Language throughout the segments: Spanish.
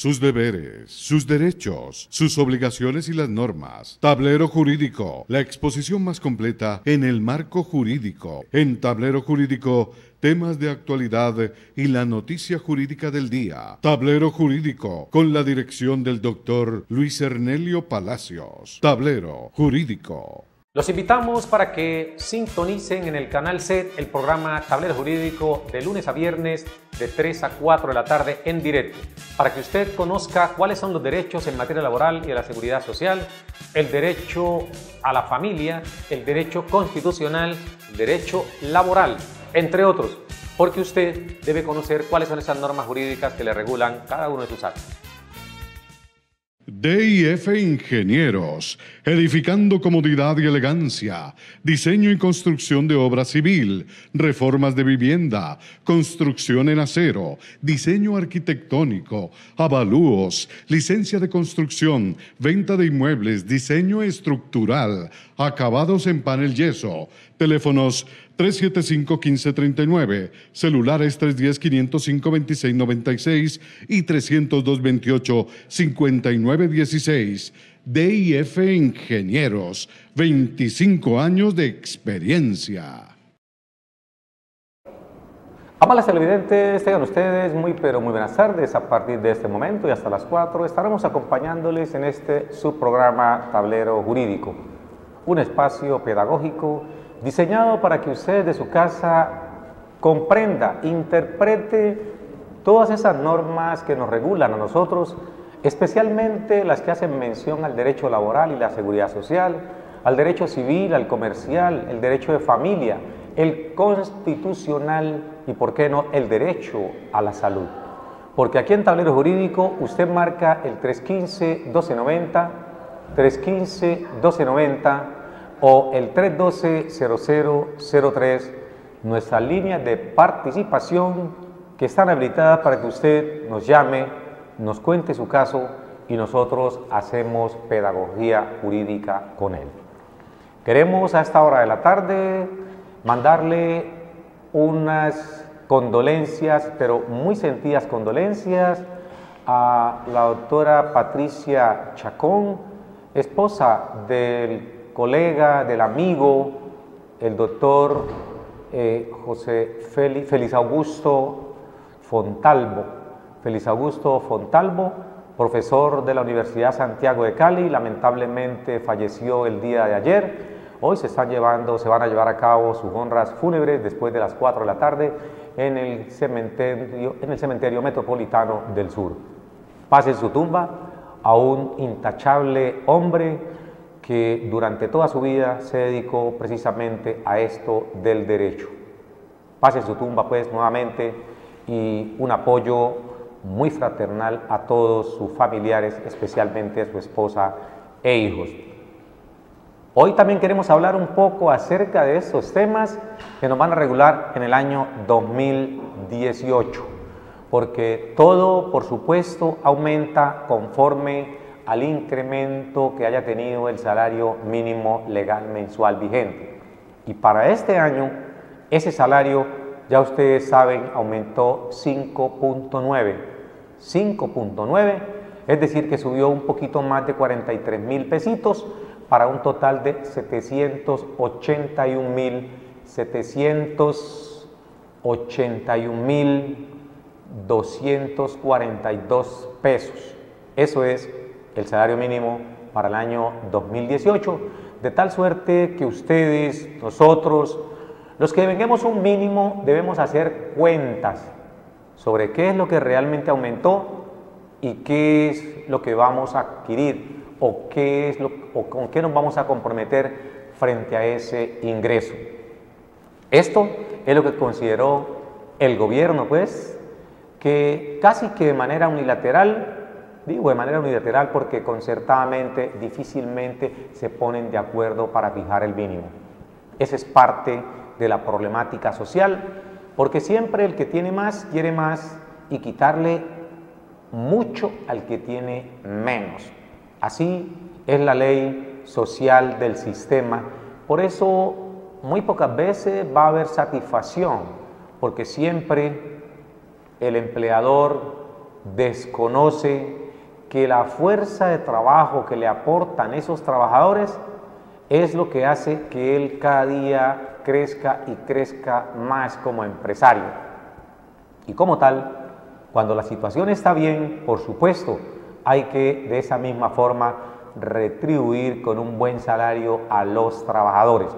sus deberes, sus derechos, sus obligaciones y las normas. Tablero Jurídico, la exposición más completa en el marco jurídico. En Tablero Jurídico, temas de actualidad y la noticia jurídica del día. Tablero Jurídico, con la dirección del doctor Luis Ernelio Palacios. Tablero Jurídico. Los invitamos para que sintonicen en el canal SET el programa Tablero Jurídico de lunes a viernes de 3 a 4 de la tarde en directo, para que usted conozca cuáles son los derechos en materia laboral y de la seguridad social, el derecho a la familia, el derecho constitucional, el derecho laboral, entre otros, porque usted debe conocer cuáles son esas normas jurídicas que le regulan cada uno de sus actos. DIF Ingenieros, edificando comodidad y elegancia, diseño y construcción de obra civil, reformas de vivienda, construcción en acero, diseño arquitectónico, avalúos, licencia de construcción, venta de inmuebles, diseño estructural, acabados en panel yeso, teléfonos 375-1539, celulares 310-505-2696 y 302-28-5916. DIF Ingenieros, 25 años de experiencia. Amables televidentes, tengan ustedes muy buenas tardes. A partir de este momento y hasta las 4 estaremos acompañándoles en este subprograma Tablero Jurídico, un espacio pedagógico diseñado para que usted de su casa comprenda, interprete todas esas normas que nos regulan a nosotros, especialmente las que hacen mención al derecho laboral y la seguridad social, al derecho civil, al comercial, el derecho de familia, el constitucional y, ¿por qué no?, el derecho a la salud. Porque aquí en Tablero Jurídico usted marca el 315-1290, 315-1290, o el 312-0003, nuestras líneas de participación que están habilitadas para que usted nos llame, nos cuente su caso y nosotros hacemos pedagogía jurídica con él. Queremos a esta hora de la tarde mandarle unas condolencias, pero muy sentidas condolencias, a la doctora Patricia Chacón, esposa del colega, del amigo, el doctor José Félix Augusto Fontalvo. Félix Augusto Fontalvo, profesor de la Universidad Santiago de Cali, lamentablemente falleció el día de ayer. Hoy se van a llevar a cabo sus honras fúnebres después de las 4 de la tarde en el cementerio metropolitano del sur. Paz en su tumba a un intachable hombre que durante toda su vida se dedicó precisamente a esto del derecho. Paz en su tumba, pues, nuevamente, y un apoyo muy fraternal a todos sus familiares, especialmente a su esposa e hijos. Hoy también queremos hablar un poco acerca de estos temas que nos van a regular en el año 2018, porque todo, por supuesto, aumenta conforme al incremento que haya tenido el salario mínimo legal mensual vigente. Y para este año, ese salario, ya ustedes saben, aumentó 5.9. 5.9, es decir, que subió un poquito más de 43,000 pesitos para un total de 781,242 pesos. Eso es el salario mínimo para el año 2018, de tal suerte que ustedes, nosotros, los que venguemos un mínimo, debemos hacer cuentas sobre qué es lo que realmente aumentó y qué es lo que vamos a adquirir o con qué nos vamos a comprometer frente a ese ingreso. Esto es lo que consideró el gobierno, pues, que casi que de manera unilateral. Digo de manera unilateral porque concertadamente difícilmente se ponen de acuerdo para fijar el mínimo. Esa es parte de la problemática social, porque siempre el que tiene más quiere más y quitarle mucho al que tiene menos. Así es la ley social del sistema. Por eso muy pocas veces va a haber satisfacción, porque siempre el empleador desconoce que la fuerza de trabajo que le aportan esos trabajadores es lo que hace que él cada día crezca y crezca más como empresario. Y como tal, cuando la situación está bien, por supuesto, hay que de esa misma forma retribuir con un buen salario a los trabajadores.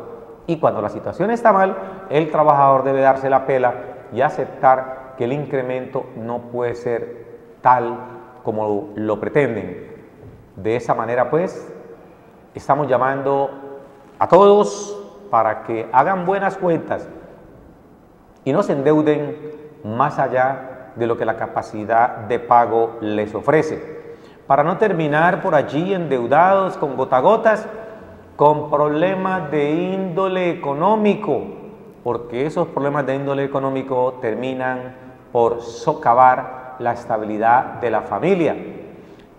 Y cuando la situación está mal, el trabajador debe darse la pela y aceptar que el incremento no puede ser tal como lo pretenden. De esa manera, pues, estamos llamando a todos para que hagan buenas cuentas y no se endeuden más allá de lo que la capacidad de pago les ofrece, para no terminar por allí endeudados con gotagotas, con problemas de índole económico, porque esos problemas de índole económico terminan por socavar la estabilidad de la familia,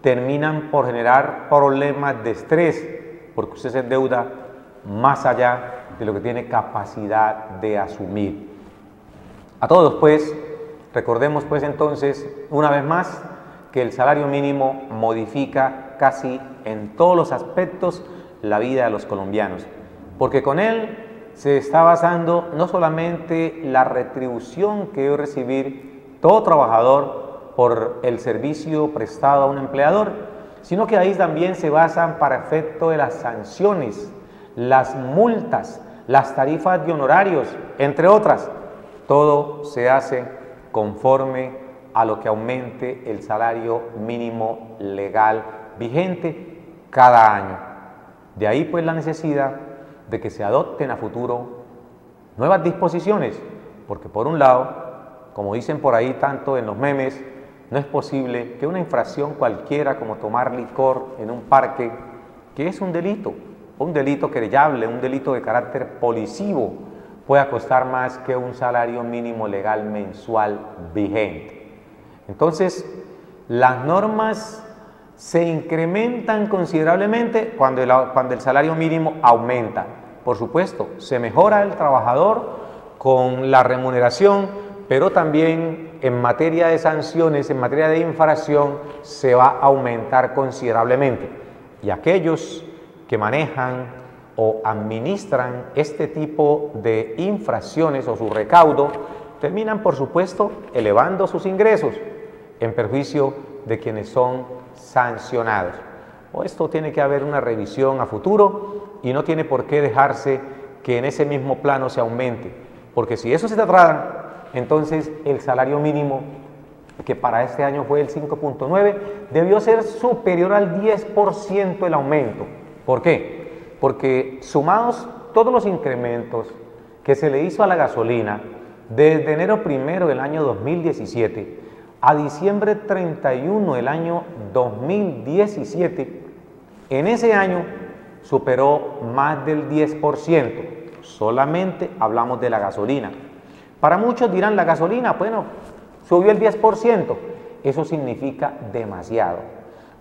terminan por generar problemas de estrés, porque usted se endeuda más allá de lo que tiene capacidad de asumir. A todos, pues, recordemos, pues, entonces, una vez más, que el salario mínimo modifica casi en todos los aspectos la vida de los colombianos, porque con él se está basando no solamente la retribución que debe recibir todo trabajador por el servicio prestado a un empleador, sino que ahí también se basan para efecto de las sanciones, las multas, las tarifas de honorarios, entre otras. Todo se hace conforme a lo que aumente el salario mínimo legal vigente cada año. De ahí pues la necesidad de que se adopten a futuro nuevas disposiciones, porque por un lado, como dicen por ahí tanto en los memes, no es posible que una infracción cualquiera como tomar licor en un parque, que es un delito querellable, un delito de carácter policivo, pueda costar más que un salario mínimo legal mensual vigente. Entonces, las normas se incrementan considerablemente cuando el salario mínimo aumenta. Por supuesto, se mejora el trabajador con la remuneración, pero también en materia de sanciones, en materia de infracción, se va a aumentar considerablemente. Y aquellos que manejan o administran este tipo de infracciones o su recaudo, terminan, por supuesto, elevando sus ingresos en perjuicio de quienes son sancionados. Esto tiene que haber una revisión a futuro y no tiene por qué dejarse que en ese mismo plano se aumente, porque si eso se trata, entonces el salario mínimo, que para este año fue el 5.9, debió ser superior al 10% el aumento. ¿Por qué? Porque sumados todos los incrementos que se le hizo a la gasolina desde enero 1 del año 2017 a diciembre 31 del año 2017, en ese año superó más del 10%. Solamente hablamos de la gasolina. Para muchos dirán, la gasolina, bueno, subió el 10%. Eso significa demasiado,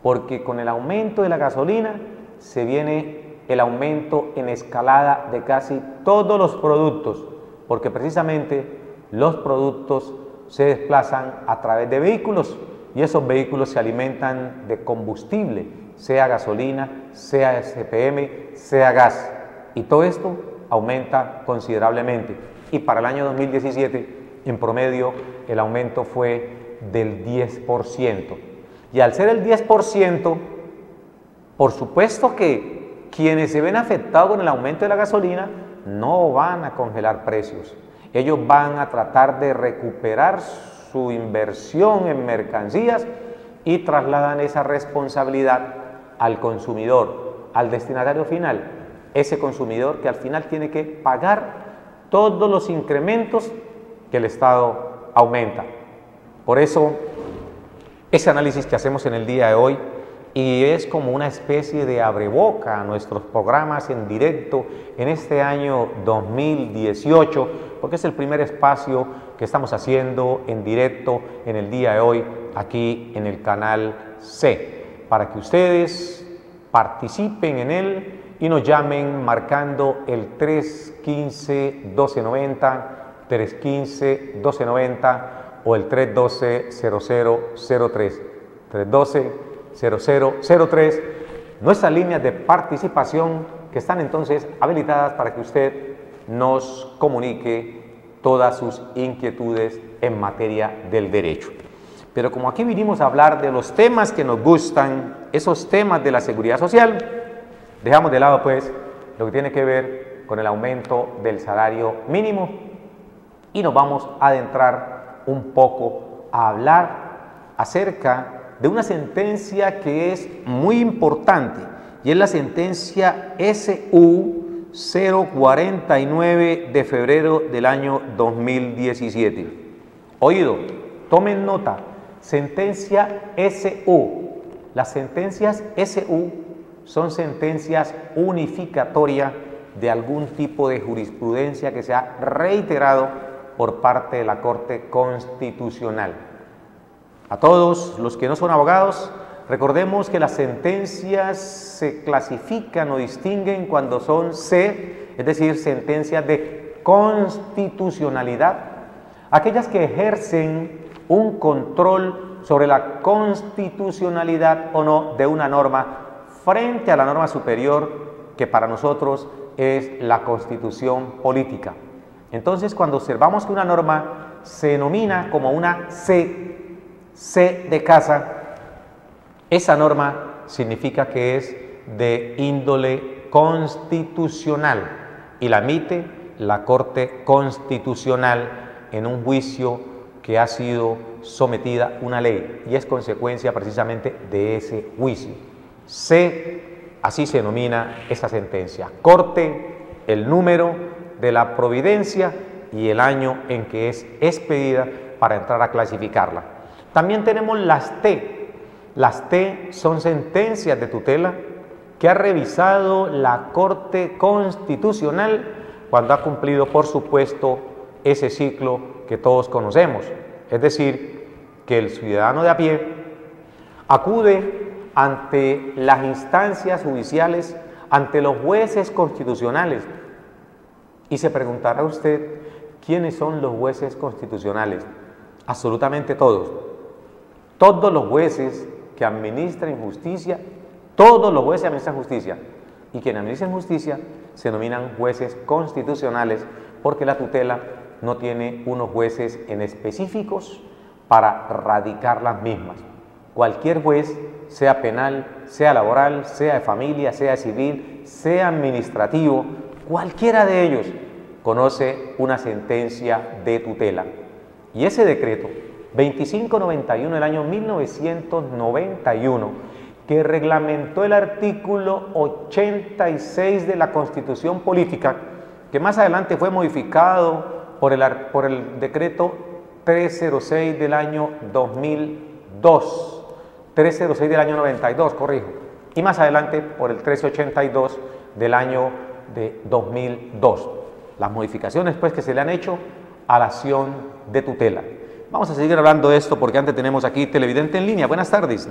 porque con el aumento de la gasolina se viene el aumento en escalada de casi todos los productos, porque precisamente los productos se desplazan a través de vehículos y esos vehículos se alimentan de combustible, sea gasolina, sea SPM, sea gas, y todo esto aumenta considerablemente. Y para el año 2017, en promedio, el aumento fue del 10%. Y al ser el 10%, por supuesto que quienes se ven afectados con el aumento de la gasolina no van a congelar precios. Ellos van a tratar de recuperar su inversión en mercancías y trasladan esa responsabilidad al consumidor, al destinatario final, ese consumidor que al final tiene que pagar todos los incrementos que el Estado aumenta. Por eso, ese análisis que hacemos en el día de hoy, y es como una especie de abreboca a nuestros programas en directo en este año 2018, porque es el primer espacio que estamos haciendo en directo en el día de hoy aquí en el canal C, para que ustedes participen en él y nos llamen marcando el 315-1290, 315-1290 o el 312-0003. 312-0003, nuestras líneas de participación que están entonces habilitadas para que usted nos comunique todas sus inquietudes en materia del derecho. Pero como aquí vinimos a hablar de los temas que nos gustan, esos temas de la seguridad social, dejamos de lado pues lo que tiene que ver con el aumento del salario mínimo y nos vamos a adentrar un poco a hablar acerca de una sentencia que es muy importante y es la sentencia SU 049 de febrero del año 2017. Oído, tomen nota, sentencia SU. Las sentencias SU son sentencias unificatorias de algún tipo de jurisprudencia que se ha reiterado por parte de la Corte Constitucional. A todos los que no son abogados, recordemos que las sentencias se clasifican o distinguen cuando son C, es decir, sentencias de constitucionalidad, aquellas que ejercen un control sobre la constitucionalidad o no de una norma frente a la norma superior que para nosotros es la Constitución política. Entonces, cuando observamos que una norma se denomina como una C de casa, esa norma significa que es de índole constitucional y la emite la Corte Constitucional en un juicio que ha sido sometida una ley y es consecuencia precisamente de ese juicio. Así se denomina esa sentencia. Corte, el número de la providencia y el año en que es expedida para entrar a clasificarla. También tenemos las T. Las T son sentencias de tutela que ha revisado la Corte Constitucional cuando ha cumplido, por supuesto, ese ciclo que todos conocemos. Es decir, que el ciudadano de a pie acude ante las instancias judiciales, ante los jueces constitucionales. Y se preguntará usted, ¿quiénes son los jueces constitucionales? Absolutamente todos. Todos los jueces que administran justicia, todos los jueces administran justicia. Y quienes administran justicia se denominan jueces constitucionales porque la tutela no tiene unos jueces en específicos para radicar las mismas. Cualquier juez, sea penal, sea laboral, sea de familia, sea civil, sea administrativo, cualquiera de ellos conoce una sentencia de tutela. Y ese decreto 2591 del año 1991, que reglamentó el artículo 86 de la Constitución Política, que más adelante fue modificado por el decreto 306 del año 2002, 306 del año 92, corrijo, y más adelante por el 1382 del año de 2002. Las modificaciones pues que se le han hecho a la acción de tutela. Vamos a seguir hablando de esto porque antes tenemos aquí televidente en línea. Buenas tardes.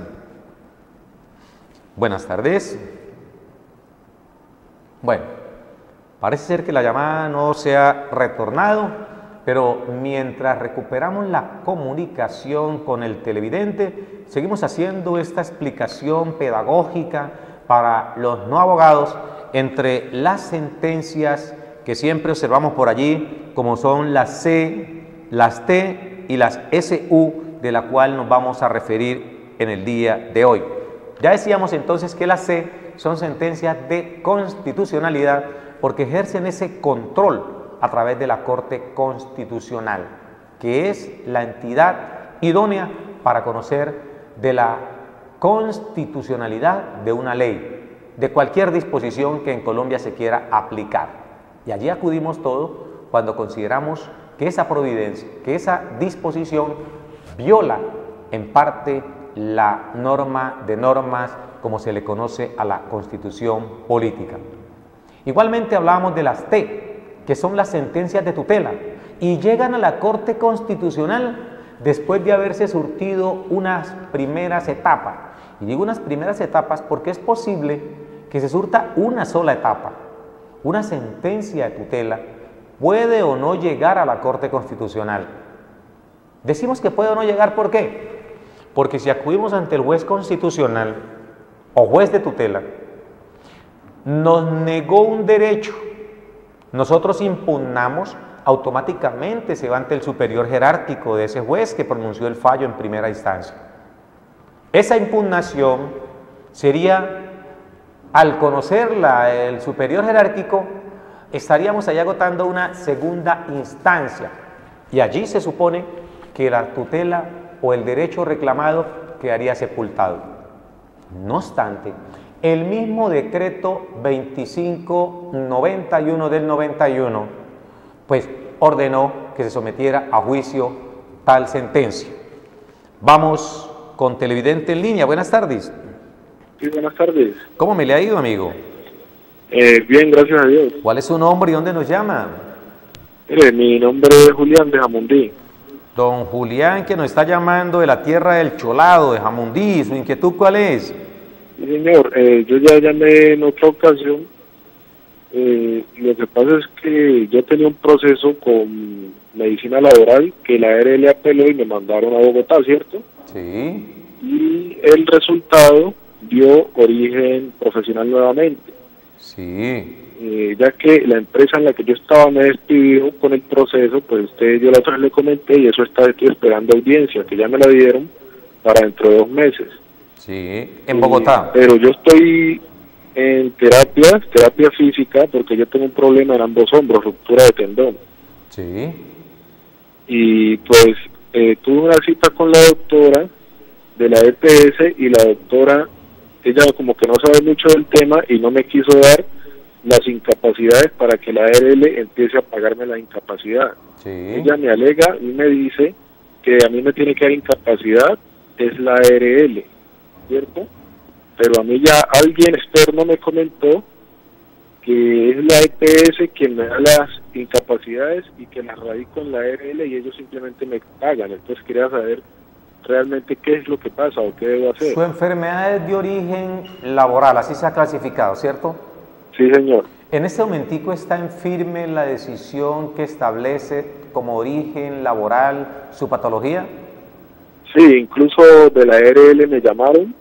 Buenas tardes. Bueno, parece ser que la llamada no se ha retornado, pero mientras recuperamos la comunicación con el televidente, seguimos haciendo esta explicación pedagógica para los no abogados entre las sentencias que siempre observamos por allí, como son las C, las T y las SU, de la cual nos vamos a referir en el día de hoy. Ya decíamos entonces que las C son sentencias de constitucionalidad porque ejercen ese control a través de la Corte Constitucional, que es la entidad idónea para conocer de la constitucionalidad de una ley, de cualquier disposición que en Colombia se quiera aplicar. Y allí acudimos todos cuando consideramos que esa providencia, que esa disposición viola en parte la norma de normas como se le conoce a la Constitución política. Igualmente hablamos de las T, que son las sentencias de tutela, y llegan a la Corte Constitucional después de haberse surtido unas primeras etapas. Y digo unas primeras etapas porque es posible que se surta una sola etapa. Una sentencia de tutela puede o no llegar a la Corte Constitucional. Decimos que puede o no llegar, ¿por qué? Porque si acudimos ante el juez constitucional o juez de tutela, nos negó un derecho, nosotros impugnamos, automáticamente se va ante el superior jerárquico de ese juez que pronunció el fallo en primera instancia. Esa impugnación sería, al conocerla el superior jerárquico, estaríamos ahí agotando una segunda instancia y allí se supone que la tutela o el derecho reclamado quedaría sepultado. No obstante, el mismo decreto 2591 del 91, pues ordenó que se sometiera a juicio tal sentencia. Vamos con televidente en línea. Buenas tardes. Sí, buenas tardes. ¿Cómo me le ha ido, amigo? Bien, gracias a Dios. ¿Cuál es su nombre y dónde nos llama? Mire, mi nombre es Julián de Jamundí. Don Julián, que nos está llamando de la tierra del Cholado, de Jamundí. ¿Su inquietud cuál es? Sí, señor, yo ya llamé en otra ocasión. Lo que pasa es que yo tenía un proceso con medicina laboral que la ARL apeló y me mandaron a Bogotá, ¿cierto? Sí. Y el resultado dio origen profesional nuevamente. Sí. Ya que la empresa en la que yo estaba me despidió con el proceso, pues yo la otra vez le comenté y eso estoy esperando audiencia, que ya me la dieron para dentro de 2 meses. Sí, en Bogotá. Pero yo estoy en terapia física, porque yo tengo un problema en ambos hombros, ruptura de tendón. Sí. Y pues tuve una cita con la doctora de la EPS y la doctora, ella como que no sabe mucho del tema y no me quiso dar las incapacidades para que la ARL empiece a pagarme la incapacidad. Sí. Ella me alega y me dice que a mí me tiene que dar incapacidad es la ARL, ¿cierto? Pero a mí ya alguien externo me comentó que es la EPS quien me da las incapacidades y que las radico en la ARL y ellos simplemente me pagan. Entonces quería saber realmente qué es lo que pasa o qué debo hacer. Su enfermedad es de origen laboral, así se ha clasificado, ¿cierto? Sí, señor. En este momentico está en firme la decisión que establece como origen laboral su patología. Sí, incluso de la ARL me llamaron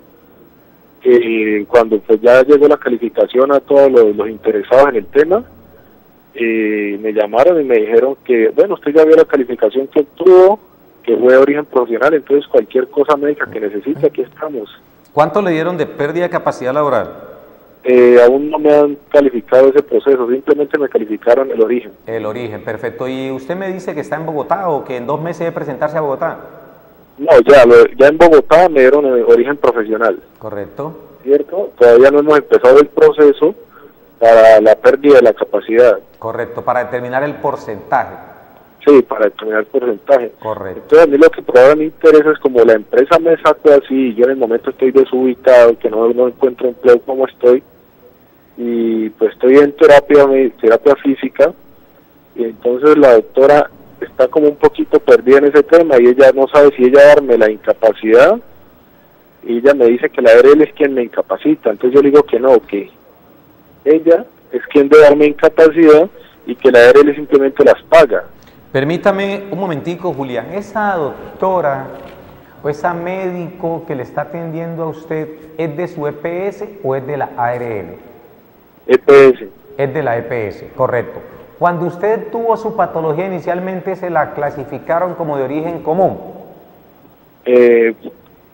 cuando pues ya llegó la calificación a todos los interesados en el tema. Me llamaron y me dijeron que, bueno, usted ya vio la calificación que obtuvo, que fue de origen profesional, entonces cualquier cosa médica que necesite, aquí estamos. ¿Cuánto le dieron de pérdida de capacidad laboral? Aún no me han calificado ese proceso, simplemente me calificaron el origen. El origen, perfecto. ¿Y usted me dice que está en Bogotá o que en 2 meses debe presentarse a Bogotá? No, ya en Bogotá me dieron el origen profesional. Correcto. ¿Cierto? Todavía no hemos empezado el proceso para la pérdida de la capacidad. Correcto, para determinar el porcentaje. Sí, para determinar el porcentaje. Correcto. Entonces a mí lo que por ahora me interesa es como la empresa me sacó así, yo en el momento estoy desubicado, que no encuentro empleo como estoy, y pues estoy en terapia física, y entonces la doctora está como un poquito perdida en ese tema y ella no sabe si ella darme la incapacidad, y ella me dice que la ARL es quien me incapacita, entonces yo le digo que no, que ella es quien debe darme incapacidad y que la ARL simplemente las paga. Permítame un momentico, Julián. ¿Esa doctora o esa médico que le está atendiendo a usted es de su EPS o es de la ARL? EPS. Es de la EPS, correcto. Cuando usted tuvo su patología inicialmente, ¿se la clasificaron como de origen común?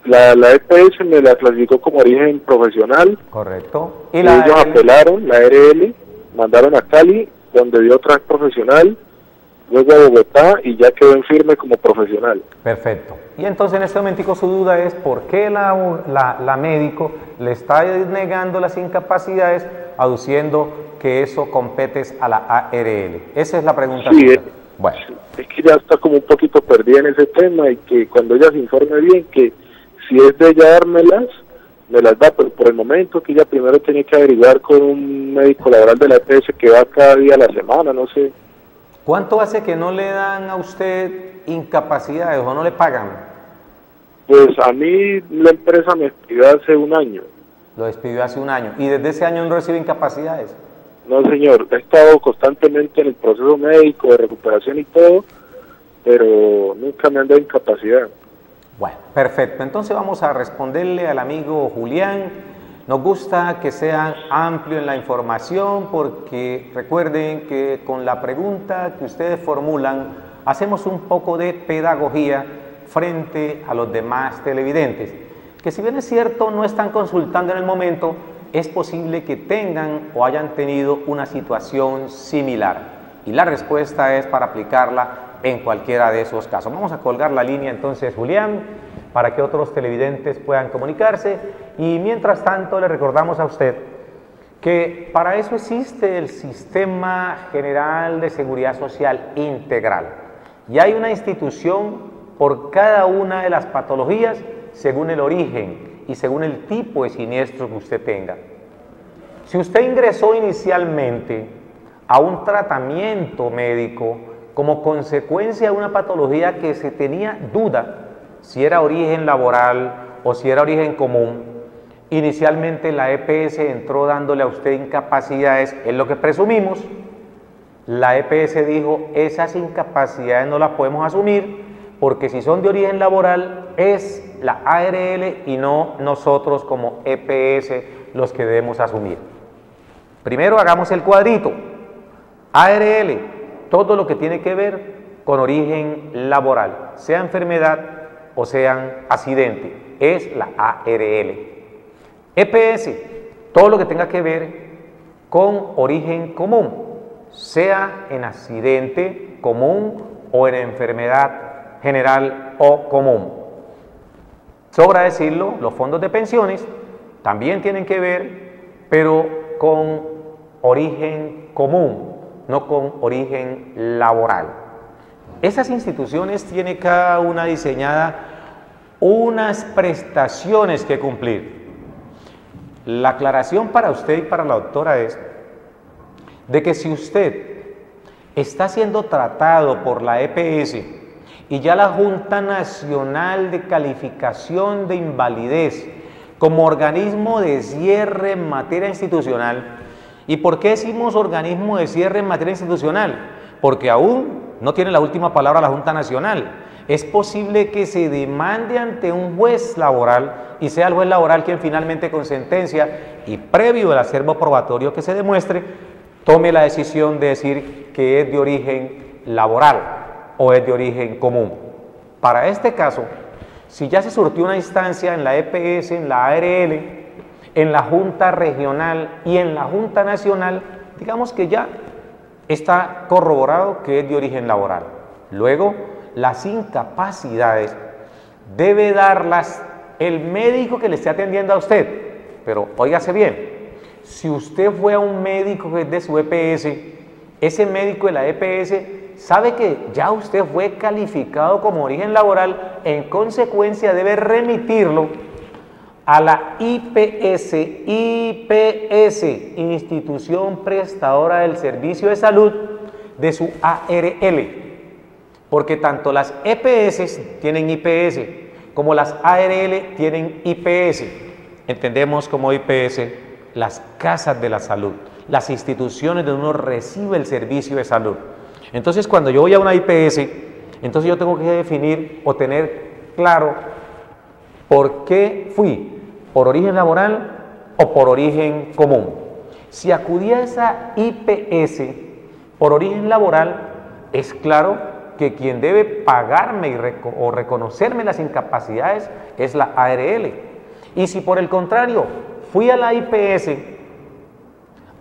La EPS me la clasificó como origen profesional. Correcto. ¿Y ellos apelaron, la ARL, mandaron a Cali, donde dio otra vez profesional, luego a Bogotá y ya quedó en firme como profesional. Perfecto. Y entonces en este momentico su duda es por qué la médico le está negando las incapacidades aduciendo que eso compete a la ARL. Esa es la pregunta. Sí, bueno. Es que ya está como un poquito perdida en ese tema y que cuando ella se informe bien que si es de ella dármelas, me las da, pero por el momento que ella primero tiene que averiguar con un médico laboral de la EPS que va cada día a la semana, no sé. ¿Cuánto hace que no le dan a usted incapacidades o no le pagan? Pues a mí la empresa me despidió hace 1 año. Lo despidió hace 1 año. ¿Y desde ese año no recibe incapacidades? No, señor. He estado constantemente en el proceso médico de recuperación y todo, pero nunca me han dado incapacidad. Bueno, perfecto. Entonces vamos a responderle al amigo Julián. Nos gusta que sea amplio en la información porque recuerden que con la pregunta que ustedes formulan hacemos un poco de pedagogía frente a los demás televidentes, que si bien es cierto no están consultando en el momento, es posible que tengan o hayan tenido una situación similar y la respuesta es para aplicarla en cualquiera de esos casos. Vamos a colgar la línea entonces, Julián, para que otros televidentes puedan comunicarse y mientras tanto le recordamos a usted que para eso existe el Sistema General de Seguridad Social Integral y hay una institución por cada una de las patologías según el origen y según el tipo de siniestro que usted tenga. Si usted ingresó inicialmente a un tratamiento médico como consecuencia de una patología que se tenía duda si era origen laboral o si era origen común, inicialmente la EPS entró dándole a usted incapacidades, es lo que presumimos. La EPS dijo, esas incapacidades no las podemos asumir porque si son de origen laboral es la ARL y no nosotros como EPS los que debemos asumir. Primero hagamos el cuadrito. ARL, todo lo que tiene que ver con origen laboral, sea enfermedad o sean accidente, es la ARL. EPS, todo lo que tenga que ver con origen común, sea en accidente común o en enfermedad general o común. Sobra decirlo, los fondos de pensiones también tienen que ver, pero con origen común, no con origen laboral. Esas instituciones tienen cada una diseñada unas prestaciones que cumplir. La aclaración para usted y para la doctora es de que si usted está siendo tratado por la EPS y ya la Junta Nacional de Calificación de Invalidez como organismo de cierre en materia institucional, ¿y por qué decimos organismo de cierre en materia institucional? Porque aún no tiene la última palabra la Junta Nacional. Es posible que se demande ante un juez laboral y sea el juez laboral quien finalmente con sentencia y previo al acervo probatorio que se demuestre, tome la decisión de decir que es de origen laboral o es de origen común. Para este caso, si ya se surtió una instancia en la EPS, en la ARL, en la Junta Regional y en la Junta Nacional, digamos que ya está corroborado que es de origen laboral. Luego, las incapacidades debe darlas el médico que le esté atendiendo a usted. Pero óigase bien, si usted fue a un médico que es de su EPS, ese médico de la EPS sabe que ya usted fue calificado como origen laboral, en consecuencia debe remitirlo a la IPS, Institución Prestadora del Servicio de Salud de su ARL, porque tanto las EPS tienen IPS como las ARL tienen IPS. Entendemos como IPS las casas de la salud, las instituciones donde uno recibe el servicio de salud. Entonces, cuando yo voy a una IPS, entonces yo tengo que definir o tener claro por qué fui, por origen laboral o por origen común. Si acudí a esa IPS por origen laboral, es claro que quien debe pagarme o reconocerme las incapacidades es la ARL. Y si por el contrario fui a la IPS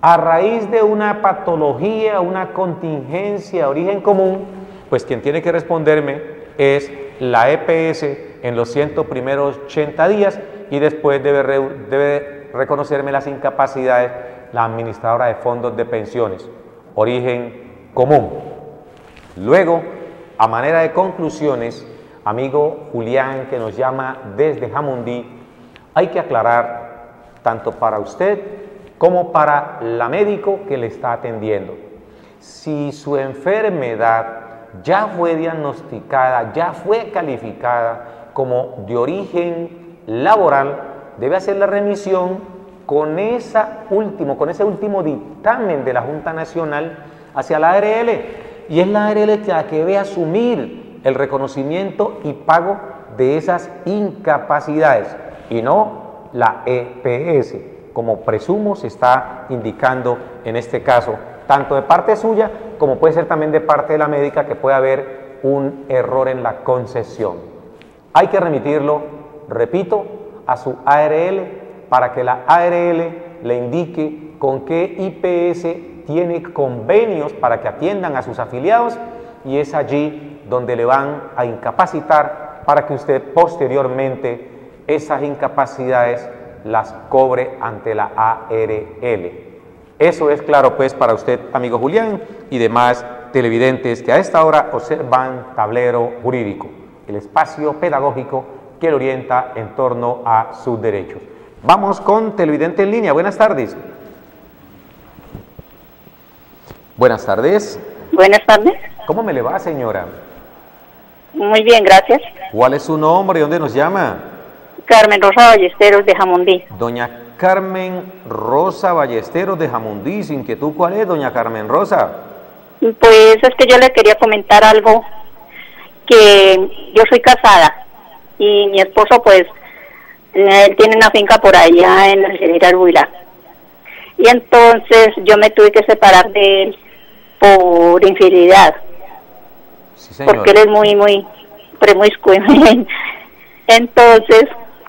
a raíz de una patología, una contingencia de origen común, pues quien tiene que responderme es la EPS en los 100 primeros 80 días y después debe reconocerme las incapacidades la administradora de fondos de pensiones, origen común. Luego, a manera de conclusiones, amigo Julián, que nos llama desde Jamundí, hay que aclarar, tanto para usted como para la médico que le está atendiendo, si su enfermedad ya fue diagnosticada, ya fue calificada como de origen laboral, debe hacer la remisión con ese último dictamen de la Junta Nacional hacia la ARL. Y es la ARL la que debe asumir el reconocimiento y pago de esas incapacidades y no la EPS, como presumo se está indicando en este caso, tanto de parte suya como puede ser también de parte de la médica, que puede haber un error en la concesión. Hay que remitirlo, repito, a su ARL para que la ARL le indique con qué IPS tiene convenios para que atiendan a sus afiliados, y es allí donde le van a incapacitar para que usted posteriormente esas incapacidades las cobre ante la ARL. Eso es claro pues para usted, amigo Julián, y demás televidentes que a esta hora observan Tablero Jurídico, el espacio pedagógico que le orienta en torno a sus derechos. Vamos con televidente en línea. Buenas tardes. Buenas tardes. Buenas tardes. ¿Cómo me le va, señora? Muy bien, gracias. ¿Cuál es su nombre y dónde nos llama? Carmen Rosa Ballesteros de Jamundí. Doña Carmen Rosa Ballesteros de Jamundí. ¿Su inquietud cuál es, doña Carmen Rosa? Pues es que yo le quería comentar algo, que yo soy casada y mi esposo pues él tiene una finca por allá en el General Huila. Y entonces yo me tuve que separar de él por infidelidad. Sí, señor. Porque él es muy promiscuo. Entonces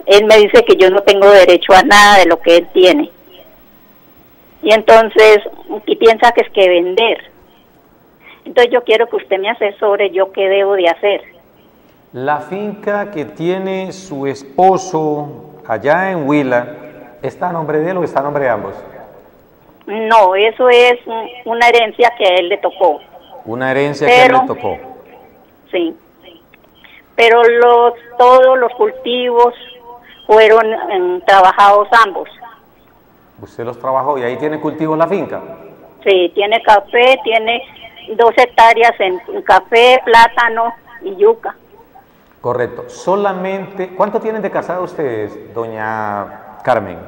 él me dice que yo no tengo derecho a nada de lo que él tiene. Y entonces, y piensa que es que vender. Entonces yo quiero que usted me asesore yo qué debo de hacer. La finca que tiene su esposo allá en Huila, ¿está a nombre de él o está a nombre de ambos? No, eso es una herencia que a él le tocó. Una herencia que a él le tocó. Sí. Pero todos los cultivos fueron trabajados ambos. ¿Usted los trabajó y ahí tiene cultivos la finca? Sí, tiene café, tiene 2 hectáreas en café, plátano y yuca. Correcto. Solamente, ¿cuánto tienen de casados ustedes, doña Carmen?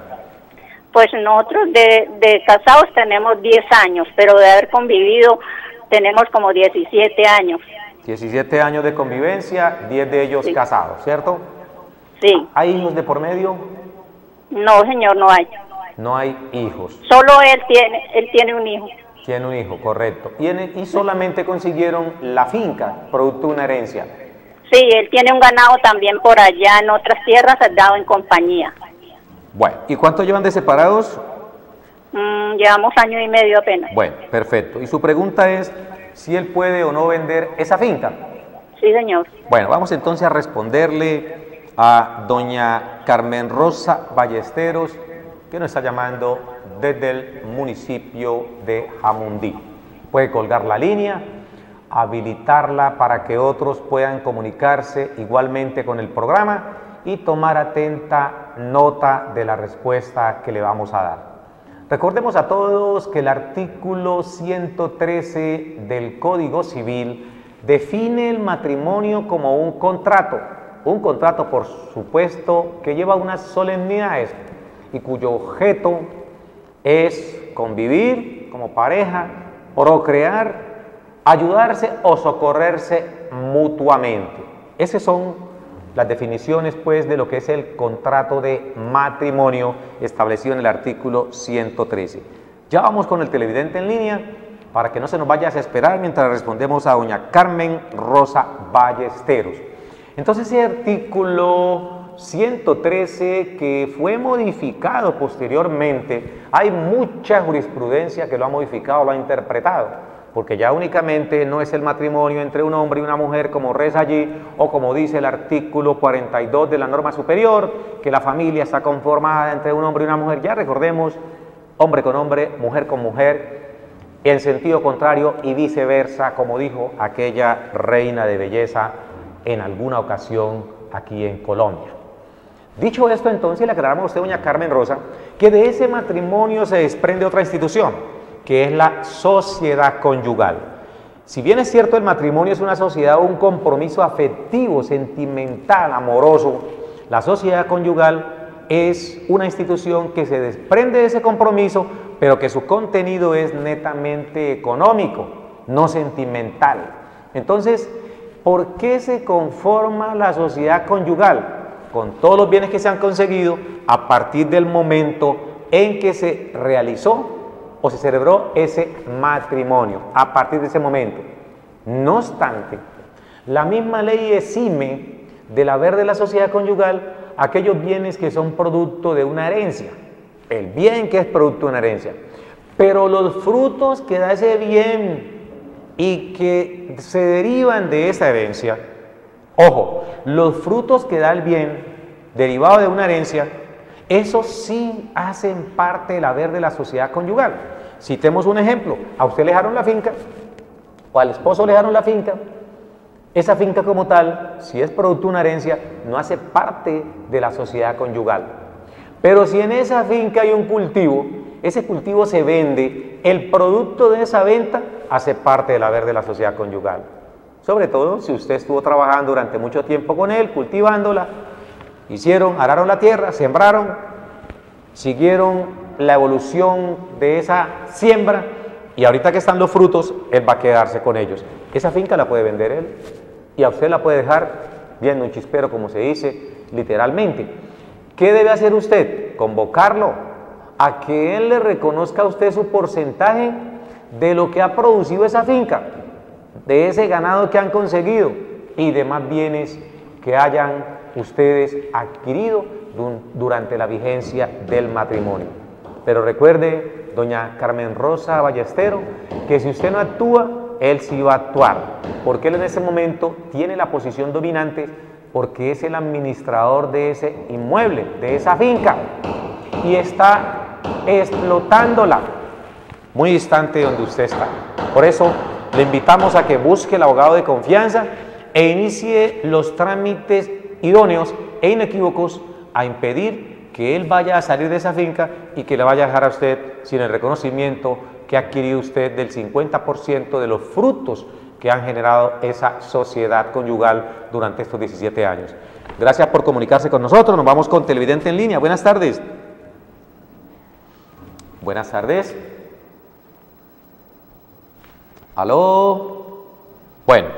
Pues nosotros de casados tenemos 10 años, pero de haber convivido tenemos como 17 años. 17 años de convivencia, 10 de ellos casados, ¿cierto? Sí. ¿Hay hijos de por medio? No, señor, no hay. No hay hijos. Solo él tiene un hijo. Tiene un hijo, correcto. Y solamente consiguieron la finca, producto de una herencia. Sí, él tiene un ganado también por allá en otras tierras, dado en compañía. Bueno, ¿y cuánto llevan de separados? Llevamos 1 año y medio apenas. Bueno, perfecto. Y su pregunta es si él puede o no vender esa finca. Sí, señor. Bueno, vamos entonces a responderle a doña Carmen Rosa Ballesteros, que nos está llamando desde el municipio de Jamundí. Puede colgar la línea, habilitarla para que otros puedan comunicarse igualmente con el programa y tomar atenta nota de la respuesta que le vamos a dar. Recordemos a todos que el artículo 113 del Código Civil define el matrimonio como un contrato por supuesto que lleva unas solemnidades y cuyo objeto es convivir como pareja, procrear, ayudarse o socorrerse mutuamente. Esas son las definiciones pues de lo que es el contrato de matrimonio establecido en el artículo 113. Ya vamos con el televidente en línea para que no se nos vaya a desesperar mientras respondemos a doña Carmen Rosa Ballesteros. Entonces ese artículo 113 que fue modificado posteriormente, hay mucha jurisprudencia que lo ha modificado, lo ha interpretado, porque ya únicamente no es el matrimonio entre un hombre y una mujer como reza allí, o como dice el artículo 42 de la norma superior, que la familia está conformada entre un hombre y una mujer. Ya recordemos, hombre con hombre, mujer con mujer, en sentido contrario y viceversa, como dijo aquella reina de belleza en alguna ocasión aquí en Colombia. Dicho esto, entonces le aclaramos a usted, doña Carmen Rosa, que de ese matrimonio se desprende otra institución, que es la sociedad conyugal. Si bien es cierto el matrimonio es una sociedad o un compromiso afectivo, sentimental, amoroso, la sociedad conyugal es una institución que se desprende de ese compromiso, pero que su contenido es netamente económico, no sentimental. Entonces, ¿por qué se conforma la sociedad conyugal? Con todos los bienes que se han conseguido a partir del momento en que se realizó o se celebró ese matrimonio, a partir de ese momento. No obstante, la misma ley exime del haber de la sociedad conyugal aquellos bienes que son producto de una herencia, el bien que es producto de una herencia, pero los frutos que da ese bien y que se derivan de esa herencia, ojo, los frutos que da el bien derivado de una herencia, esos sí hacen parte del haber de la sociedad conyugal. Citemos un ejemplo: a usted le dejaron la finca, o al esposo le dejaron la finca. Esa finca como tal, si es producto de una herencia, no hace parte de la sociedad conyugal. Pero si en esa finca hay un cultivo, ese cultivo se vende, el producto de esa venta hace parte del haber de la sociedad conyugal. Sobre todo si usted estuvo trabajando durante mucho tiempo con él, cultivándola, araron la tierra, sembraron, siguieron la evolución de esa siembra y ahorita que están los frutos, él va a quedarse con ellos. Esa finca la puede vender él y a usted la puede dejar viendo un chispero, como se dice literalmente. ¿Qué debe hacer usted? Convocarlo a que él le reconozca a usted su porcentaje de lo que ha producido esa finca, de ese ganado que han conseguido y demás bienes que hayan ustedes adquirido durante la vigencia del matrimonio. Pero recuerde, doña Carmen Rosa Ballestero, que si usted no actúa, él sí va a actuar, porque él en ese momento tiene la posición dominante, porque es el administrador de ese inmueble, de esa finca, y está explotándola muy distante de donde usted está. Por eso le invitamos a que busque el abogado de confianza e inicie los trámites idóneos e inequívocos a impedir que él vaya a salir de esa finca y que le vaya a dejar a usted sin el reconocimiento que ha adquirido usted del 50% de los frutos que han generado esa sociedad conyugal durante estos 17 años. Gracias por comunicarse con nosotros. Nos vamos con televidente en línea. Buenas tardes. Buenas tardes. ¿Aló? Bueno,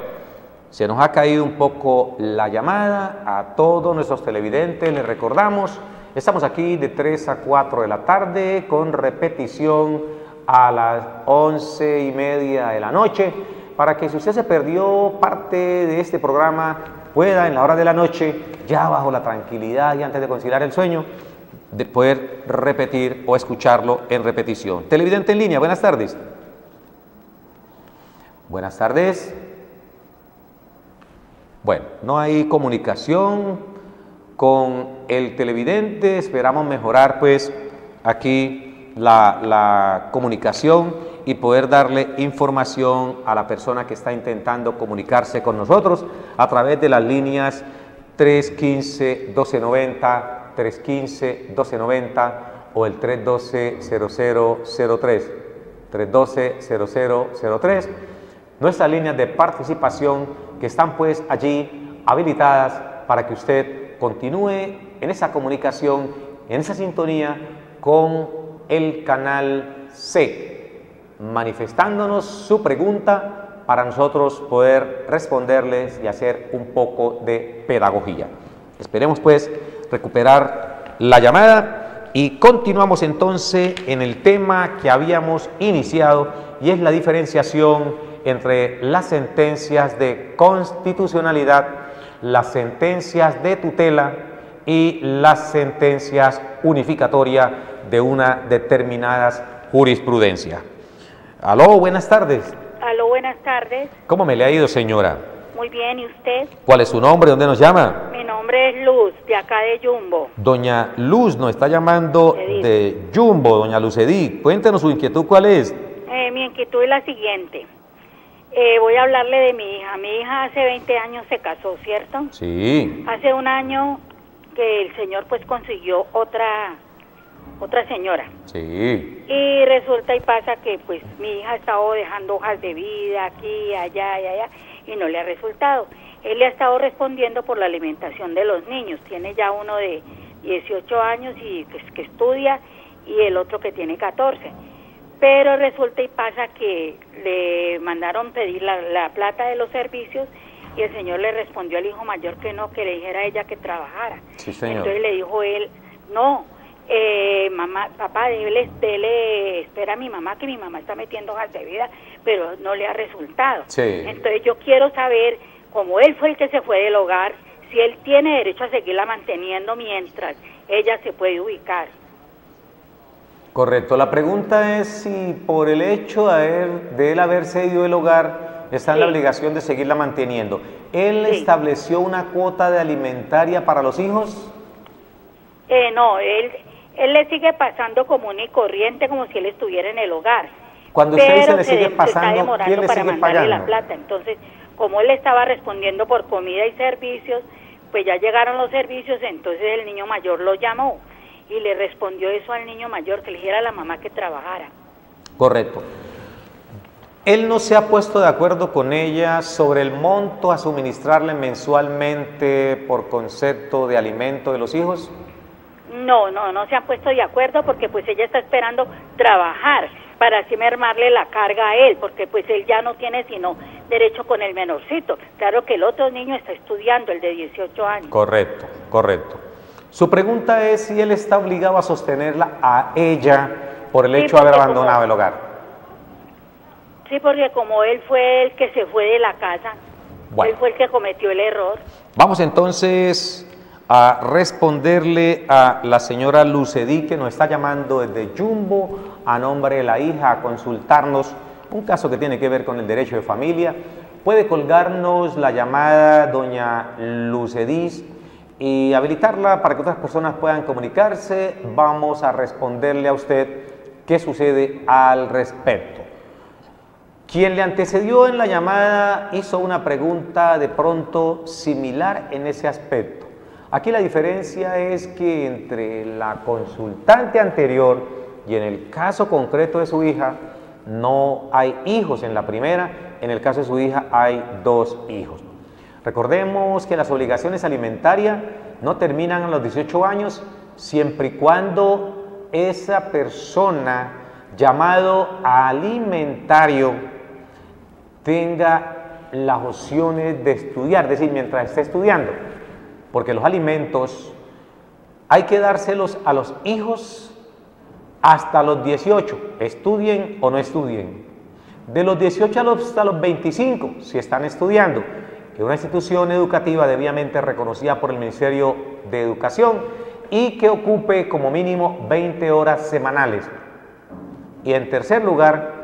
se nos ha caído un poco la llamada. A todos nuestros televidentes les recordamos, estamos aquí de 3 a 4 de la tarde con repetición a las 11:30 de la noche, para que si usted se perdió parte de este programa pueda en la hora de la noche, ya bajo la tranquilidad y antes de conciliar el sueño, de poder repetir o escucharlo en repetición. Televidente en línea, buenas tardes. Buenas tardes. Bueno, no hay comunicación con el televidente, esperamos mejorar pues aquí la comunicación y poder darle información a la persona que está intentando comunicarse con nosotros a través de las líneas 315-1290, 315-1290 o el 312-0003, 312-0003. Nuestras líneas de participación que están pues allí habilitadas para que usted continúe en esa comunicación, en esa sintonía con el canal C, manifestándonos su pregunta para nosotros poder responderles y hacer un poco de pedagogía. Esperemos pues recuperar la llamada y continuamos entonces en el tema que habíamos iniciado, y es la diferenciación entre las sentencias de constitucionalidad, las sentencias de tutela y las sentencias unificatorias de una determinada jurisprudencia. Aló, buenas tardes. Aló, buenas tardes. ¿Cómo me le ha ido, señora? Muy bien, ¿y usted? ¿Cuál es su nombre? ¿Dónde nos llama? Mi nombre es Luz, de acá de Jumbo. Doña Luz nos está llamando de Jumbo, doña Luz Edith. Cuéntenos su inquietud, ¿cuál es? Mi inquietud es la siguiente. Voy a hablarle de mi hija. Mi hija hace 20 años se casó, ¿cierto? Sí. Hace un año que el señor pues consiguió otra señora. Sí. Y resulta y pasa que pues mi hija ha estado dejando hojas de vida aquí, allá y allá, y no le ha resultado. Él le ha estado respondiendo por la alimentación de los niños. Tiene ya uno de 18 años y pues, que estudia, y el otro que tiene 14. Pero resulta y pasa que le mandaron pedir la plata de los servicios y el señor le respondió al hijo mayor que no, que le dijera a ella que trabajara. Sí, señor. Entonces le dijo él, no, mamá, papá, dele, espera a mi mamá, que mi mamá está metiendo hojas de vida, pero no le ha resultado. Sí. Entonces yo quiero saber, como él fue el que se fue del hogar, si él tiene derecho a seguirla manteniendo mientras ella se puede ubicar. Correcto. La pregunta es si por el hecho de él haberse ido del hogar está en la obligación de seguirla manteniendo. ¿Él estableció una cuota de alimentaria para los hijos? No, él le sigue pasando común y corriente como si él estuviera en el hogar. Cuando usted dice le sigue se está pasando, demorando ¿quién le para sigue mandarle pagando? la plata. Entonces, como él estaba respondiendo por comida y servicios, pues ya llegaron los servicios, entonces el niño mayor lo llamó y le respondió eso al niño mayor, que le dijera a la mamá que trabajara. Correcto. ¿Él no se ha puesto de acuerdo con ella sobre el monto a suministrarle mensualmente por concepto de alimento de los hijos? No se han puesto de acuerdo porque pues ella está esperando trabajar para así mermarle la carga a él, porque pues él ya no tiene sino derecho con el menorcito. Claro que el otro niño está estudiando, el de 18 años. Correcto, correcto. Su pregunta es si él está obligado a sostenerla a ella por el hecho de haber abandonado el hogar. Sí, porque como él fue el que se fue de la casa, bueno, él fue el que cometió el error. Vamos entonces a responderle a la señora Lucedí, que nos está llamando desde Jumbo a nombre de la hija a consultarnos un caso que tiene que ver con el derecho de familia. Puede colgarnos la llamada doña Lucedí y habilitarla para que otras personas puedan comunicarse. Vamos a responderle a usted qué sucede al respecto. Quien le antecedió en la llamada hizo una pregunta de pronto similar en ese aspecto. Aquí la diferencia es que entre la consultante anterior y en el caso concreto de su hija, no hay hijos en la primera, en el caso de su hija hay 2 hijos. Recordemos que las obligaciones alimentarias no terminan a los 18 años siempre y cuando esa persona llamado alimentario tenga las opciones de estudiar, es decir, mientras esté estudiando, porque los alimentos hay que dárselos a los hijos hasta los 18, estudien o no estudien. De los 18 hasta los 25, si están estudiando en una institución educativa debidamente reconocida por el Ministerio de Educación y que ocupe como mínimo 20 horas semanales. Y en tercer lugar,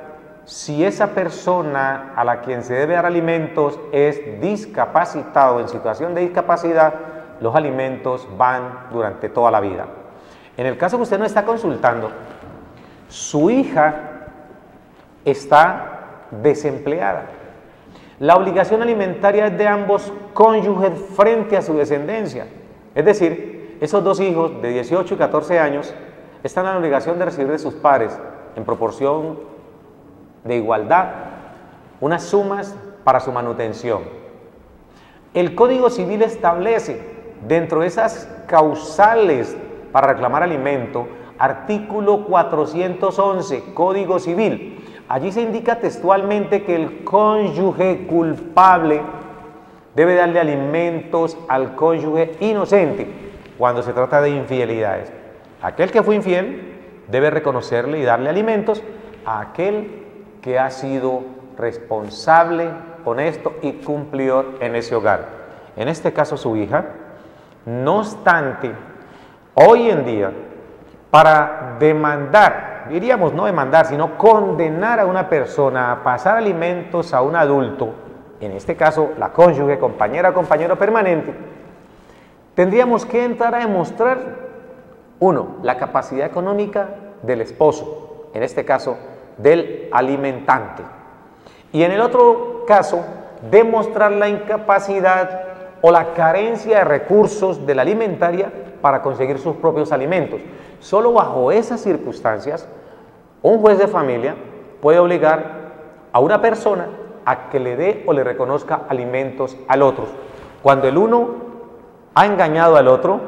si esa persona a la quien se debe dar alimentos es discapacitado, en situación de discapacidad, los alimentos van durante toda la vida. En el caso que usted no está consultando, su hija está desempleada. La obligación alimentaria es de ambos cónyuges frente a su descendencia. Es decir, esos 2 hijos de 18 y 14 años están en la obligación de recibir de sus padres, en proporción de igualdad, unas sumas para su manutención. El Código Civil establece dentro de esas causales para reclamar alimento, artículo 411, Código Civil. Allí se indica textualmente que el cónyuge culpable debe darle alimentos al cónyuge inocente cuando se trata de infidelidades. Aquel que fue infiel debe reconocerle y darle alimentos a aquel que ha sido responsable, honesto y cumplidor en ese hogar. En este caso su hija. No obstante, hoy en día, para demandar, diríamos no demandar, sino condenar a una persona a pasar alimentos a un adulto, en este caso la cónyuge, compañera o compañero permanente, tendríamos que entrar a demostrar, 1, la capacidad económica del esposo, en este caso del alimentante, y en el otro caso demostrar la incapacidad o la carencia de recursos de la alimentaria para conseguir sus propios alimentos. Solo bajo esas circunstancias un juez de familia puede obligar a una persona a que le dé o le reconozca alimentos al otro. Cuando el uno ha engañado al otro,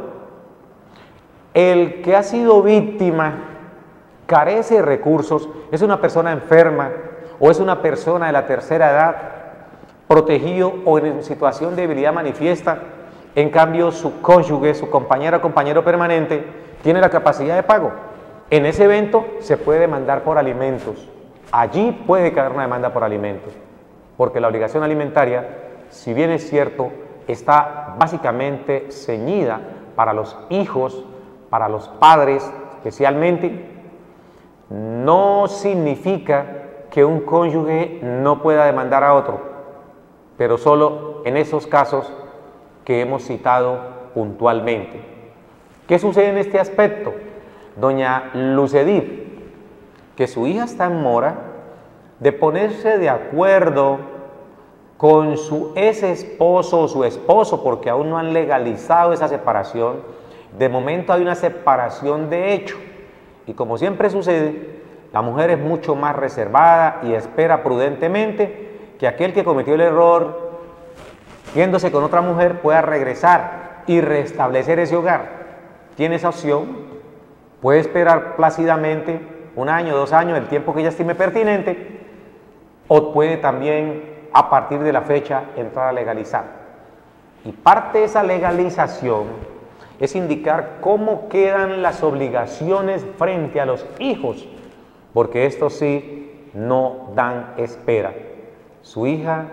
el que ha sido víctima carece de recursos, es una persona enferma o es una persona de la tercera edad, protegido o en situación de debilidad manifiesta. En cambio, su cónyuge, su compañera o compañero permanente, tiene la capacidad de pago. En ese evento se puede demandar por alimentos. Allí puede caer una demanda por alimentos, porque la obligación alimentaria, si bien es cierto, está básicamente ceñida para los hijos, para los padres especialmente, no significa que un cónyuge no pueda demandar a otro, pero solo en esos casos que hemos citado puntualmente. ¿Qué sucede en este aspecto? Doña Lucedit, que su hija está en mora de ponerse de acuerdo con su ex esposo o su esposo, porque aún no han legalizado esa separación. De momento hay una separación de hecho, y como siempre sucede, la mujer es mucho más reservada y espera prudentemente que aquel que cometió el error, yéndose con otra mujer, pueda regresar y restablecer ese hogar. Tiene esa opción, puede esperar plácidamente 1 año, 2 años, el tiempo que ella estime pertinente, o puede también a partir de la fecha entrar a legalizar. Y parte de esa legalización es indicar cómo quedan las obligaciones frente a los hijos, porque estos sí no dan espera. Su hija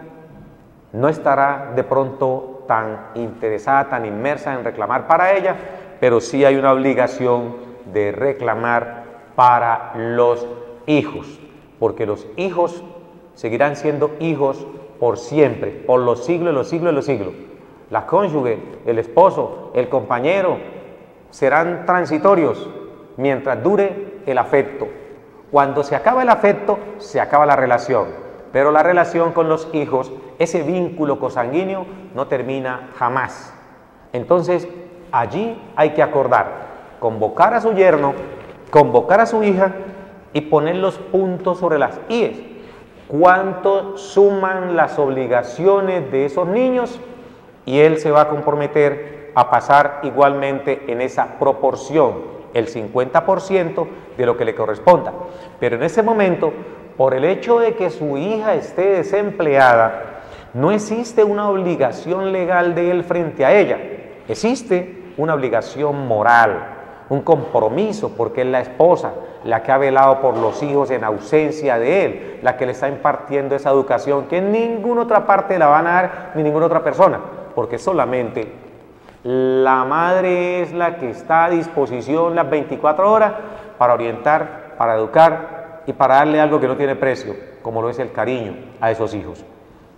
no estará de pronto tan interesada, tan inmersa en reclamar para ella, pero sí hay una obligación de reclamar para los hijos, porque los hijos seguirán siendo hijos por siempre, por los siglos de los siglos de los siglos. La cónyuge, el esposo, el compañero serán transitorios mientras dure el afecto. Cuando se acaba el afecto, se acaba la relación, pero la relación con los hijos, ese vínculo consanguíneo, no termina jamás. Entonces, allí hay que acordar, convocar a su yerno, convocar a su hija y poner los puntos sobre las íes. ¿Cuánto suman las obligaciones de esos niños? Y él se va a comprometer a pasar igualmente en esa proporción, el 50% de lo que le corresponda. Pero en ese momento, por el hecho de que su hija esté desempleada, no existe una obligación legal de él frente a ella. Existe una obligación moral, un compromiso, porque es la esposa, la que ha velado por los hijos en ausencia de él, la que le está impartiendo esa educación que en ninguna otra parte la van a dar, ni ninguna otra persona, porque solamente la madre es la que está a disposición las 24 horas para orientar, para educar y para darle algo que no tiene precio, como lo es el cariño a esos hijos.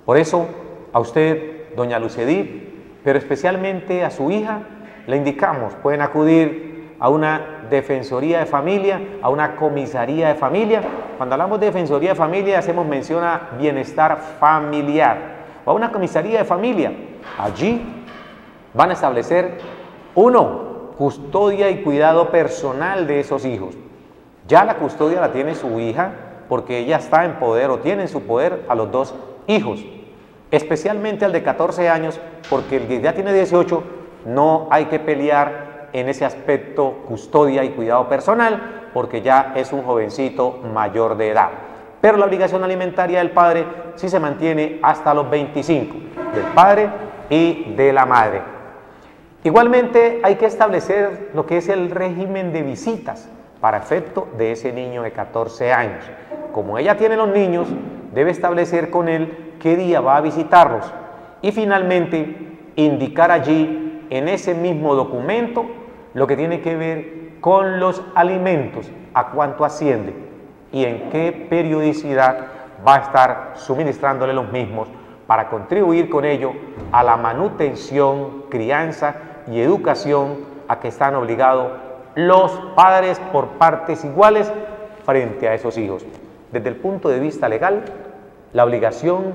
Por eso, a usted, doña Lucedit, pero especialmente a su hija, le indicamos, pueden acudir a una defensoría de familia, a una comisaría de familia. Cuando hablamos de defensoría de familia, hacemos mención a bienestar familiar, o a una comisaría de familia. Allí van a establecer, 1, custodia y cuidado personal de esos hijos. Ya la custodia la tiene su hija, porque ella está en poder o tiene en su poder a los 2 hijos, especialmente al de 14 años, porque el que ya tiene 18 no hay que pelear en ese aspecto custodia y cuidado personal, porque ya es un jovencito mayor de edad. Pero la obligación alimentaria del padre sí se mantiene hasta los 25, del padre y de la madre. Igualmente hay que establecer lo que es el régimen de visitas para efecto de ese niño de 14 años. Como ella tiene los niños, debe establecer con él qué día va a visitarlos y finalmente indicar allí en ese mismo documento lo que tiene que ver con los alimentos, a cuánto asciende y en qué periodicidad va a estar suministrándole los mismos para contribuir con ello a la manutención, crianza y educación a que están obligados los padres por partes iguales frente a esos hijos. Desde el punto de vista legal, la obligación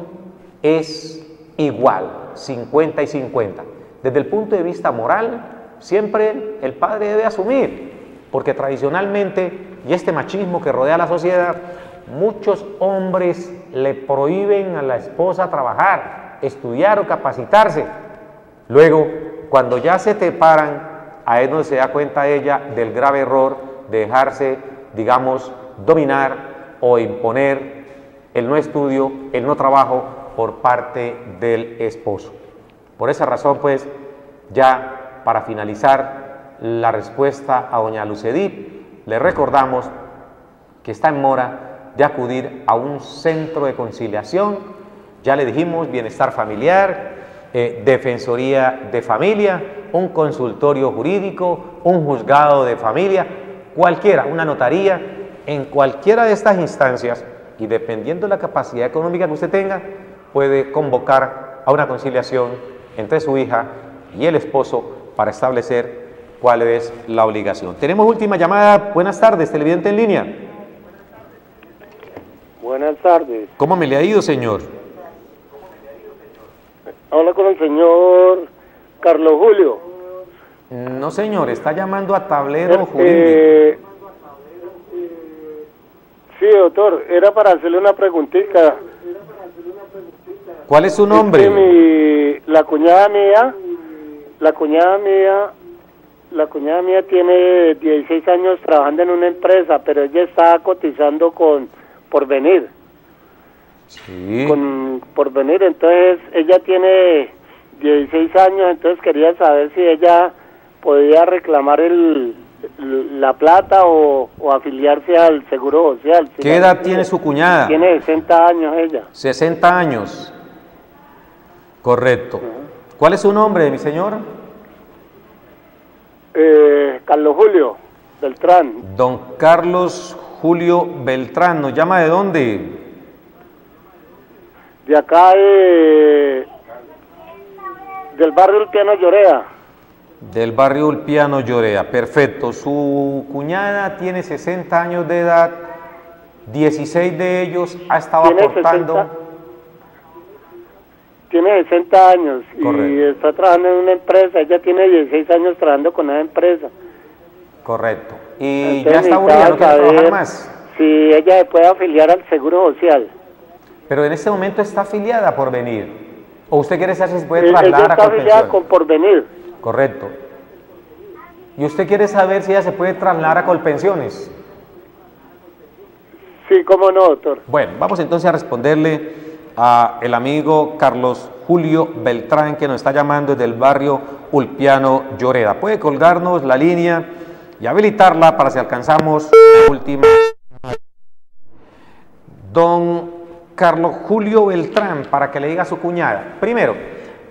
es igual, 50 y 50. Desde el punto de vista moral, siempre el padre debe asumir, porque tradicionalmente, y este machismo que rodea a la sociedad, muchos hombres le prohíben a la esposa trabajar, estudiar o capacitarse. Luego, cuando ya se separan, a él no se da cuenta ella del grave error de dejarse, digamos, dominar o imponer el no estudio, el no trabajo por parte del esposo. Por esa razón, pues, ya para finalizar la respuesta a doña Lucedip, le recordamos que está en mora de acudir a un centro de conciliación, ya le dijimos, bienestar familiar, defensoría de familia, un consultorio jurídico, un juzgado de familia, cualquiera, una notaría, en cualquiera de estas instancias, y dependiendo de la capacidad económica que usted tenga, puede convocar a una conciliación entre su hija y el esposo para establecer cuál es la obligación. Tenemos última llamada. Buenas tardes, televidente en línea. Buenas tardes. ¿Cómo me le ha ido, señor? Habla con el señor Carlos Julio. No, señor, está llamando a Tablero Jurídico. Sí, doctor, era para hacerle una preguntita. ¿Cuál es su nombre? La cuñada mía tiene 16 años trabajando en una empresa, pero ella está cotizando con Porvenir. Sí. Con Porvenir, entonces ella tiene 16 años, entonces quería saber si ella podía reclamar la plata o afiliarse al Seguro Social. ¿Qué edad tiene su cuñada? Tiene 60 años ella. 60 años. Correcto. ¿Cuál es su nombre, mi señor? Carlos Julio Beltrán. Don Carlos Julio Beltrán. ¿Nos llama de dónde? De acá, del barrio Ulpiano Llorea. Del barrio Ulpiano Llorea, perfecto. Su cuñada tiene 60 años de edad, 16 de ellos ha estado aportando. Tiene 60 años. Correcto. Y está trabajando en una empresa, ella tiene 16 años trabajando con esa empresa. Correcto. Y entonces, ya está aburrida, no quiere trabajar más. Si ella se puede afiliar al Seguro Social. Pero en este momento está afiliada a Porvenir. ¿O usted quiere saber si se puede trasladar ella está a afiliada Colpensiones? con Porvenir. Correcto. ¿Y usted quiere saber si ella se puede trasladar a Colpensiones? Sí, cómo no, doctor. Bueno, vamos entonces a responderle a el amigo Carlos Julio Beltrán, que nos está llamando desde el barrio Ulpiano Lloreda. Puede colgarnos la línea y habilitarla para si alcanzamos la última. Don Carlos Julio Beltrán, para que le diga a su cuñada. Primero,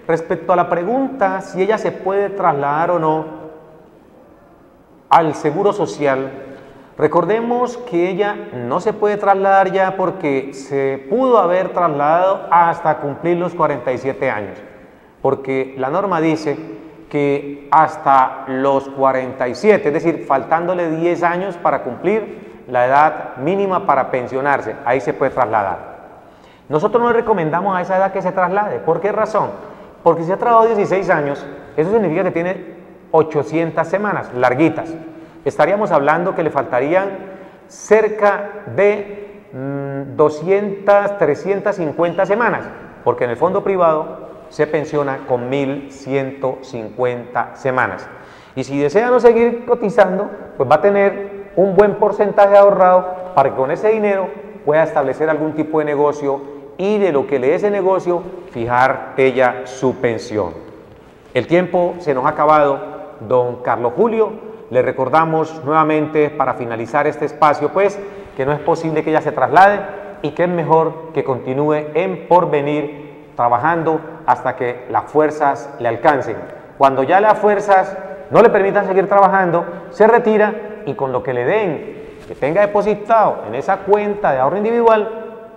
respecto a la pregunta si ella se puede trasladar o no al Seguro Social, recordemos que ella no se puede trasladar ya porque se pudo haber trasladado hasta cumplir los 47 años, porque la norma dice que hasta los 47, es decir, faltándole 10 años para cumplir la edad mínima para pensionarse, ahí se puede trasladar. Nosotros no le recomendamos a esa edad que se traslade. ¿Por qué razón? Porque si ha trabajado 16 años, eso significa que tiene 800 semanas, larguitas. Estaríamos hablando que le faltarían cerca de 200, 350 semanas, porque en el fondo privado se pensiona con 1.150 semanas. Y si desea no seguir cotizando, pues va a tener un buen porcentaje ahorrado para que con ese dinero pueda establecer algún tipo de negocio y de lo que le dé ese negocio, fijar ella su pensión. El tiempo se nos ha acabado, don Carlos Julio. Le recordamos nuevamente para finalizar este espacio, pues, que no es posible que ella se traslade y que es mejor que continúe en Porvenir trabajando hasta que las fuerzas le alcancen. Cuando ya las fuerzas no le permitan seguir trabajando, se retira y con lo que le den, que tenga depositado en esa cuenta de ahorro individual,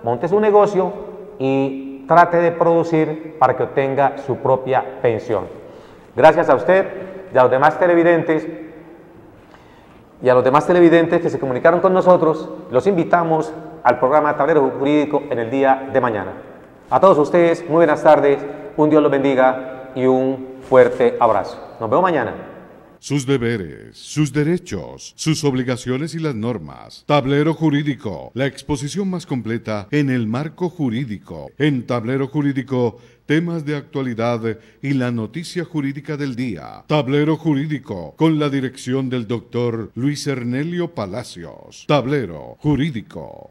monte su negocio y trate de producir para que obtenga su propia pensión. Gracias a usted y a los demás televidentes que se comunicaron con nosotros, los invitamos al programa Tablero Jurídico en el día de mañana. A todos ustedes, muy buenas tardes, un Dios los bendiga y un fuerte abrazo. Nos vemos mañana. Sus deberes, sus derechos, sus obligaciones y las normas. Tablero Jurídico, la exposición más completa en el marco jurídico. En Tablero Jurídico, temas de actualidad y la noticia jurídica del día. Tablero Jurídico, con la dirección del doctor Luis Ernelio Palacios. Tablero Jurídico.